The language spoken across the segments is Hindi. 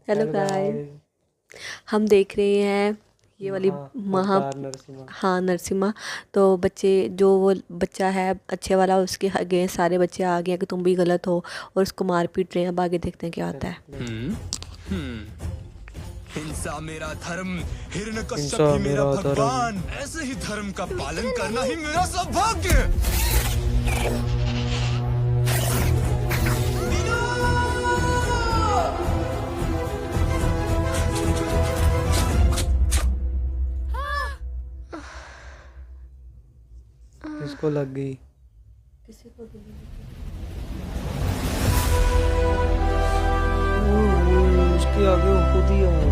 Hello hello guys. गाइस। हम देख रहे हैं ये वाली महा महा अवतार नरसिम्हा। हाँ नरसिम्हा। तो बच्चे जो वो बच्चा है अच्छे वाला उसके आगे सारे बच्चे आ गए हैं कि तुम भी गलत हो और उसको मार पीट रहे हैं। अब आगे देखते हैं क्या होता है। चलो। हिंसा मेरा धर्म, हिरण्यकश्यप हिंसा ही मेरा मेरा धर्म। भगवान। ऐसे ही धर्म का पालन करना ही मेरा सौभाग्य। किसको लग गई? किसी को भी उसके आगे वो खुद ही आ गया।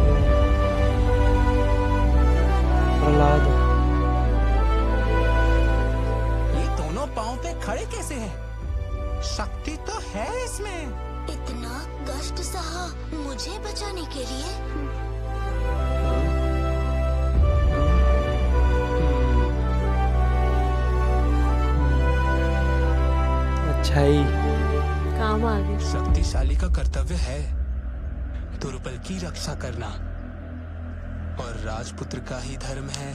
प्रहलाद। ये दोनों पांव पे खड़े कैसे हैं? शक्ति तो है इसमें। इतना कष्ट सहा मुझे बचाने के लिए। अच्छाई। काम आ गए। शक्तिशाली का कर्तव्य है दुर्बल की रक्षा करना, और राजपुत्र का ही धर्म है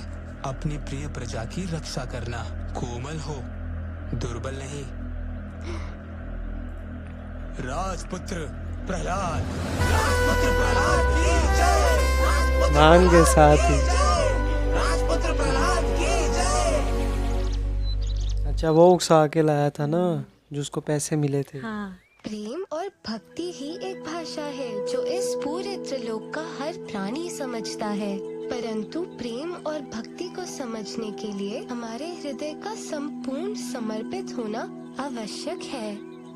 अपनी प्रिय प्रजा की रक्षा करना। कोमल हो, दुर्बल नहीं। राजपुत्र प्रहलाद, राजपुत्र प्रहलाद की जय। राजपुत्र मान के प्रहलाद साथ की ही। जय। राजपुत्र प्रहलाद की जय। अच्छा, वो उकसा के लाया था ना जिसको पैसे मिले थे। हाँ प्रेम और भक्ति ही एक भाषा है जो इस पूरे त्रिलोक का हर प्राणी समझता है। परंतु प्रेम और भक्ति को समझने के लिए हमारे हृदय का संपूर्ण समर्पित होना आवश्यक है।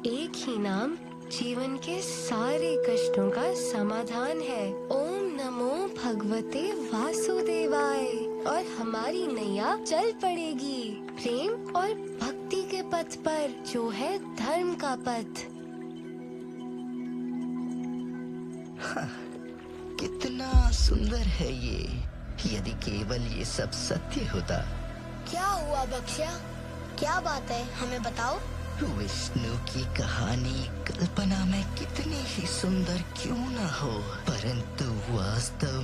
एक ही नाम जीवन के सारे कष्टों का समाधान है। ओम नमो भगवते वासुदेवाय। और हमारी नैया चल पड़ेगी प्रेम और भक्ति के पथ पर, जो है धर्म का पथ। कितना सुंदर है ये। यदि केवल ये सब सत्य होता। क्या हुआ बख्शिया? क्या बात है, हमें बताओ। विष्णु की कहानी कल्पना में कितनी ही सुंदर क्यों न हो, परंतु वास्तव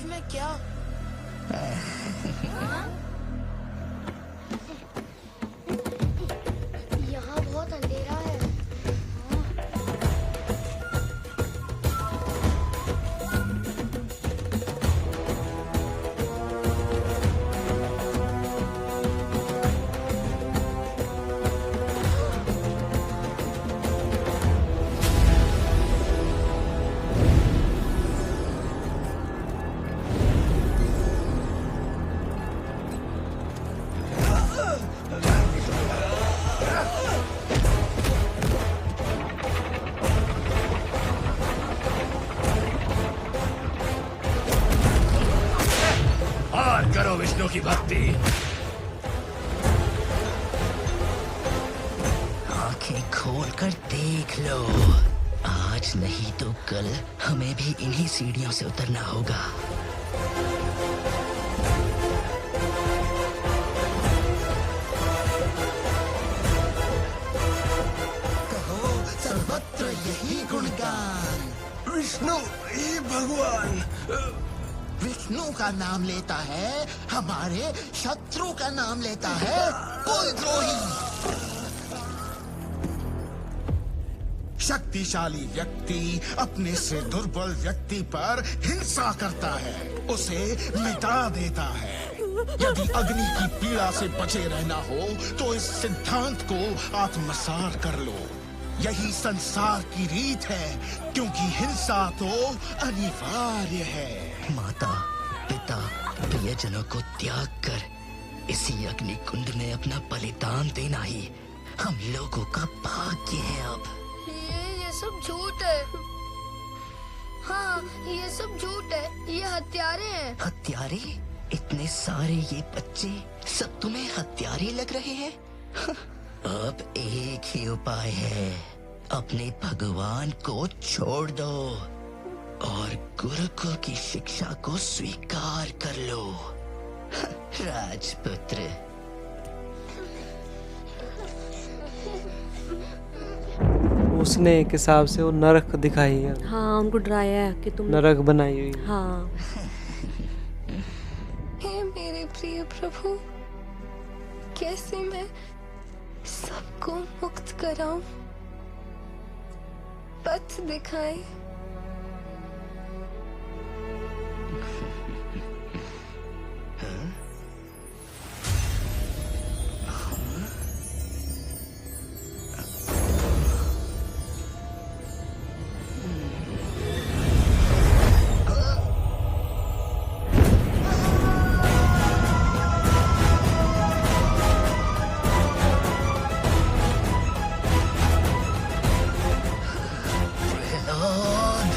में क्या? यहाँ बहुत अंधेरा है। और करो विष्णु की भक्ति। आंखें खोल कर देख लो। आज नहीं तो कल हमें भी इन्हीं सीढ़ियों से उतरना होगा। कहो सर्वत्र यही गुणगान। विष्णु ही भगवान। विष्णु का नाम लेता है, हमारे शत्रु का नाम लेता है कोई द्रोही। शक्तिशाली व्यक्ति अपने से दुर्बल व्यक्ति पर हिंसा करता है, उसे मिटा देता है। यदि अग्नि की पीड़ा से बचे रहना हो तो इस सिद्धांत को आत्मसात कर लो। यही संसार की रीत है, क्योंकि हिंसा तो अनिवार्य है। माता पिता प्रियजनों को त्याग कर इसी अग्नि कुंड में अपना बलिदान देना ही हम लोगों का भाग्य है। अब ये सब झूठ है। हाँ, ये सब झूठ है। ये हत्यारे हैं। हत्यारे? इतने सारे ये बच्चे सब तुम्हें हत्यारे लग रहे हैं? अब एक ही उपाय है, अपने भगवान को छोड़ दो और गुरुकुल की शिक्षा को स्वीकार कर लो। राजपुत्र। वो उसने एक हिसाब से वो नरक दिखाई है, हाँ उनको डराया है कि तुम नरक बनाई हुई है। हाँ हे मेरे प्रिय प्रभु, कैसे मैं सबको मुक्त कराऊं? पथ दिखाएं। प्रहलाद,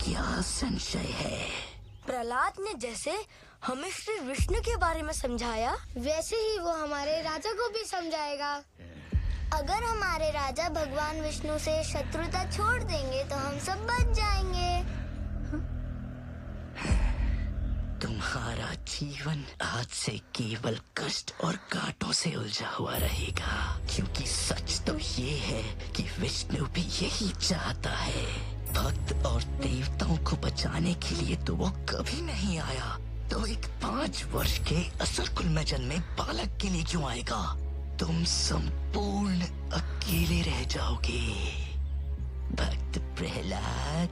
क्या संशय है? प्रहलाद ने जैसे हमें श्री विष्णु के बारे में समझाया, वैसे ही वो हमारे राजा को भी समझाएगा। अगर हमारे राजा भगवान विष्णु से शत्रुता छोड़ देंगे तो हम सब बच जाएंगे। तुम्हारा जीवन आज से केवल कष्ट और कांटों से उलझा हुआ रहेगा, क्योंकि सच तो ये है कि विष्णु भी यही चाहता है। भक्त और देवताओं को बचाने के लिए तो वो कभी नहीं आया, तो एक 5 वर्ष के असुरकुल में जन्मे बालक के लिए क्यों आएगा? तुम संपूर्ण अकेले रह जाओगे, भक्त प्रहलाद।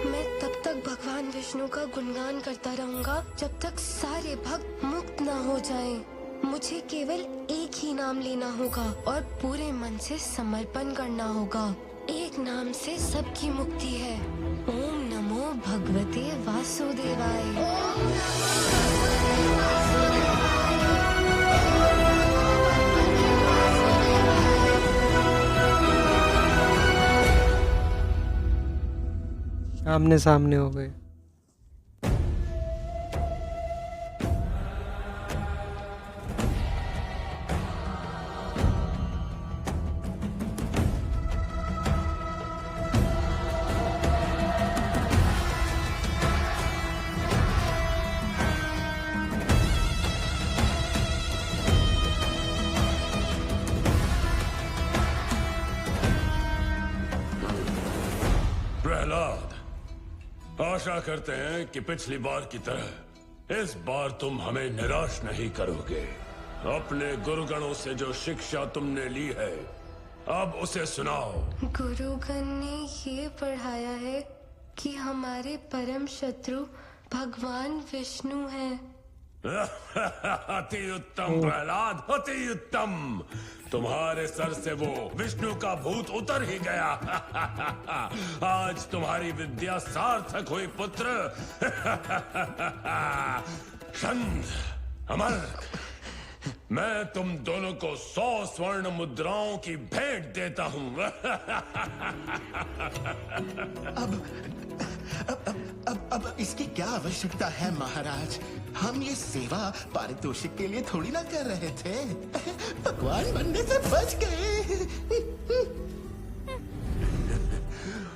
मैं तब तक भगवान विष्णु का गुणगान करता रहूंगा जब तक सारे भक्त मुक्त ना हो जाएं। मुझे केवल एक ही नाम लेना होगा और पूरे मन से समर्पण करना होगा। एक नाम से सबकी मुक्ति है। ओम नमो भगवते वासुदेवाय। आमने सामने हो गए। प्रहलाद, आशा करते हैं कि पिछली बार की तरह इस बार तुम हमें निराश नहीं करोगे। अपने गुरुगणों से जो शिक्षा तुमने ली है, अब उसे सुनाओ। गुरुगण ने ये पढ़ाया है कि हमारे परम शत्रु भगवान विष्णु हैं। अति उत्तम प्रहलाद, अति उत्तम। तुम्हारे सर से वो विष्णु का भूत उतर ही गया। आज तुम्हारी विद्या सार्थक हुई पुत्र। छंद, अमर, मैं तुम दोनों को 100 स्वर्ण मुद्राओं की भेंट देता हूँ। अब इसकी क्या आवश्यकता है महाराज? हम ये सेवा पारितोषिक के लिए थोड़ी ना कर रहे थे। भगवान बनने से बच गए।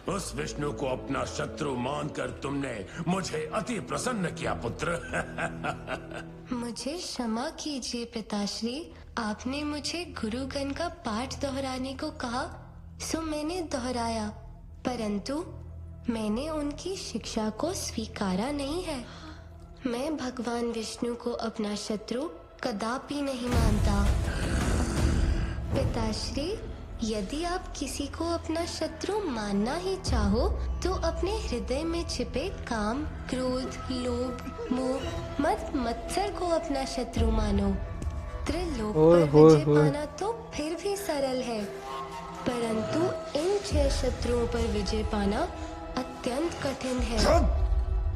उस विष्णु को अपना शत्रु मानकर तुमने मुझे अति प्रसन्न किया पुत्र। मुझे क्षमा कीजिए पिताश्री, आपने मुझे गुरुगण का पाठ दोहराने को कहा, सो मैंने दोहराया, परंतु मैंने उनकी शिक्षा को स्वीकारा नहीं है। मैं भगवान विष्णु को अपना शत्रु कदापि नहीं मानता। पिताश्री, यदि आप किसी को अपना शत्रु मानना ही चाहो तो अपने हृदय में छिपे काम, क्रोध, लोभ, मोह, मद, मत्सर को अपना शत्रु मानो। त्रिलोक पर विजय पाना तो फिर भी सरल है, परंतु इन 6 शत्रुओं पर विजय पाना अत्यंत कठिन है।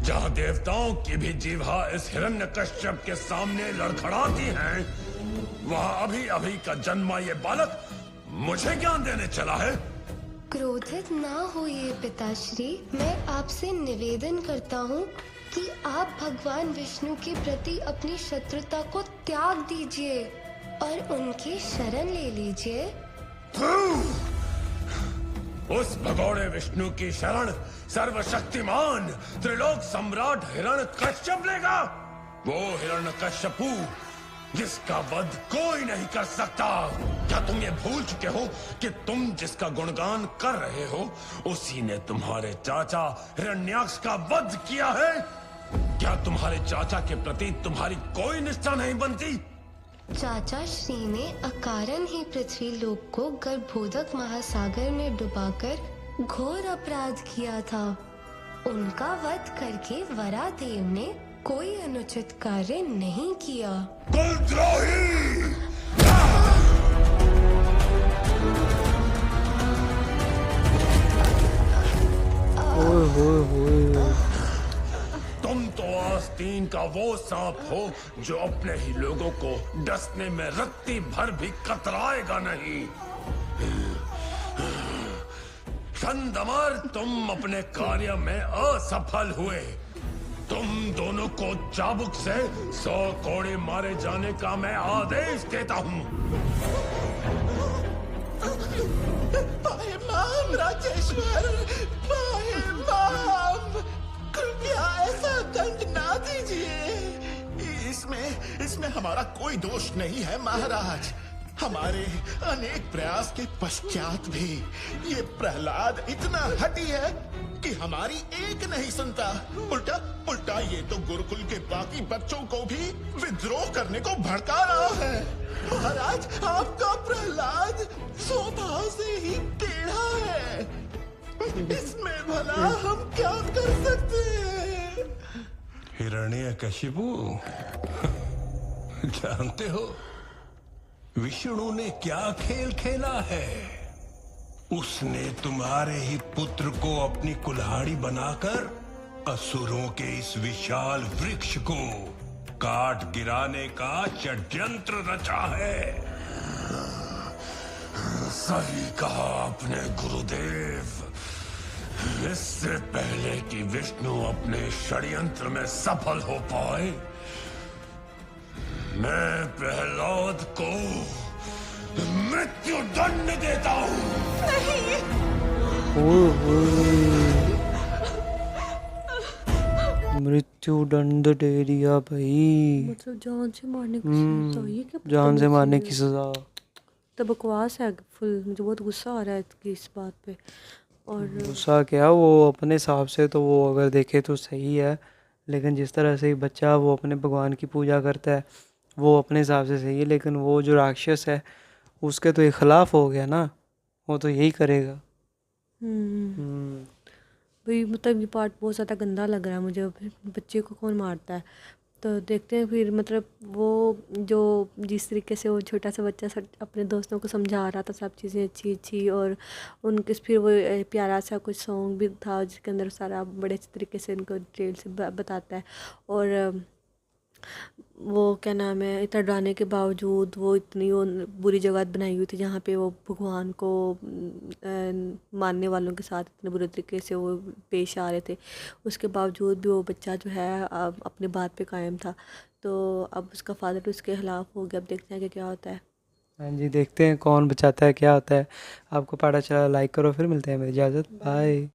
जहाँ देवताओं की भी जीवा इस हिरण्यकश्यप के सामने लड़खड़ाती हैं, वहाँ अभी अभी का जन्मा ये बालक मुझे ज्ञान देने चला है। क्रोधित ना होइए पिताश्री, मैं आपसे निवेदन करता हूँ कि आप भगवान विष्णु के प्रति अपनी शत्रुता को त्याग दीजिए और उनकी शरण ले लीजिए। उस भगोड़े विष्णु की शरण सर्वशक्तिमान त्रिलोक सम्राट हिरण्यकश्यप लेगा। वो हिरण्यकश्यपु जिसका वध कोई नहीं कर सकता। क्या तुम ये भूल चुके हो कि तुम जिसका गुणगान कर रहे हो उसी ने तुम्हारे चाचा हिरण्याक्ष का वध किया है? क्या तुम्हारे चाचा के प्रति तुम्हारी कोई निष्ठा नहीं बनती? चाचा श्री ने अकारण ही पृथ्वी लोक को गर्भोदक महासागर में डुबाकर घोर अपराध किया था। उनका वध करके वरादेव ने कोई अनुचित कार्य नहीं किया। कुलद्रोही! ओए होए होए। तुम तो आस्तीन का वो सांप हो जो अपने ही लोगों को डसने में रत्ती भर भी कतराएगा नहीं। कंदमर, तुम अपने कार्य में असफल हुए। तुम दोनों को चाबुक से 100 कोड़े मारे जाने का मैं आदेश देता हूँ। पाहिमाम राजेश्वर, पाहिमाम, कृपया ऐसा दंड ना दीजिए। इसमें हमारा कोई दोष नहीं है महाराज। हमारे अनेक प्रयास के पश्चात भी ये प्रहलाद इतना हठी है कि हमारी एक नहीं सुनता। उल्टा ये तो गुरुकुल के बाकी बच्चों को भी विद्रोह करने को भड़का रहा है। महाराज, आपका प्रहलाद स्वभाव से ही टेढ़ा है। इसमें भला हम क्या कर सकते हैं? हिरण्यकशिपु, जानते हो विष्णु ने क्या खेल खेला है? उसने तुम्हारे ही पुत्र को अपनी कुल्हाड़ी बनाकर असुरों के इस विशाल वृक्ष को काट गिराने का षड्यंत्र रचा है। सही कहा आपने गुरुदेव। इससे पहले कि विष्णु अपने षड्यंत्र में सफल हो पाए, मैं प्रहलाद को मृत्यु दंड देता हूँ। मृत्यु दंड दे दिया भाई। मतलब जान से मारने की सजा। ये क्या जान से मारने की सजा। तो बकवास है फुल। मुझे बहुत गुस्सा आ रहा है इस बात पे। और गुस्सा क्या, वो अपने हिसाब से तो वो अगर देखे तो सही है, लेकिन जिस तरह से बच्चा वो अपने भगवान की पूजा करता है वो अपने हिसाब से सही है, लेकिन वो जो राक्षस है उसके तो ये खिलाफ हो गया ना, वो तो यही करेगा। भाई मतलब ये पार्ट बहुत ज़्यादा गंदा लग रहा है मुझे। बच्चे को कौन मारता है? तो देखते हैं फिर। मतलब वो जो जिस तरीके से वो छोटा सा बच्चा अपने दोस्तों को समझा रहा था सब चीज़ें अच्छी, और उनके फिर वो प्यारा सा कुछ सॉन्ग भी था जिसके अंदर सारा बड़े अच्छे तरीके से उनको डिटेल से बताता है। और वो क्या नाम है, इतना डराने के बावजूद वो इतनी वो बुरी जगह बनाई हुई थी जहाँ पे वो भगवान को मानने वालों के साथ इतने बुरे तरीके से वो पेश आ रहे थे। उसके बावजूद भी वो बच्चा जो है अपने बात पे कायम था। तो अब उसका फादर उसके खिलाफ हो गया। अब देखते हैं कि क्या होता है। हाँ जी, देखते हैं कौन बचाता है, क्या होता है। आपको पता चला लाइक करो, फिर मिलते हैं। मेरी इजाज़त, बाय।